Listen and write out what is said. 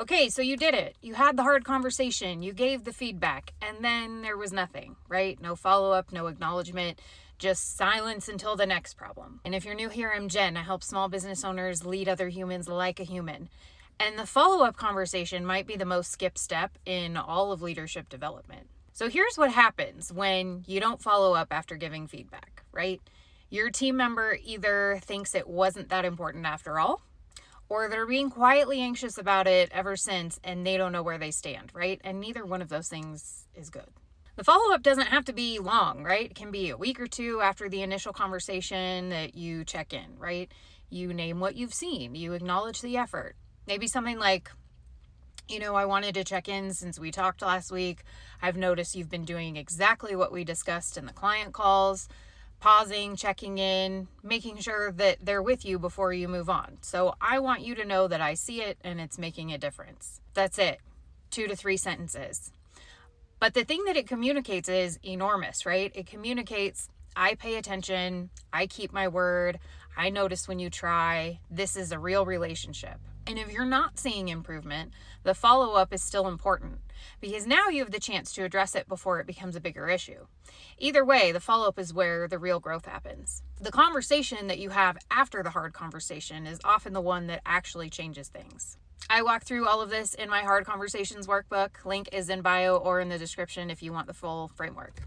Okay, so you did it. You had the hard conversation, you gave the feedback, and then there was nothing, right? No follow-up, no acknowledgement, just silence until the next problem. And if you're new here, I'm Jen. I help small business owners lead other humans like a human. And the follow-up conversation might be the most skipped step in all of leadership development. So here's what happens when you don't follow up after giving feedback, right? Your team member either thinks it wasn't that important after all, or they're being quietly anxious about it ever since and they don't know where they stand, right? And neither one of those things is good. The follow-up doesn't have to be long, right? It can be a week or two after the initial conversation that you check in, right? You name what you've seen, you acknowledge the effort. Maybe something like, I wanted to check in since we talked last week. I've noticed you've been doing exactly what we discussed in the client calls, pausing, checking in, making sure that they're with you before you move on. So I want you to know that I see it and it's making a difference. That's it. 2 to 3 sentences. But the thing that it communicates is enormous, right? It communicates, I pay attention, I keep my word, I notice when you try, this is a real relationship. And if you're not seeing improvement, the follow-up is still important because now you have the chance to address it before it becomes a bigger issue. Either way, the follow-up is where the real growth happens. The conversation that you have after the hard conversation is often the one that actually changes things. I walk through all of this in my Hard Conversations workbook. Link is in bio or in the description if you want the full framework.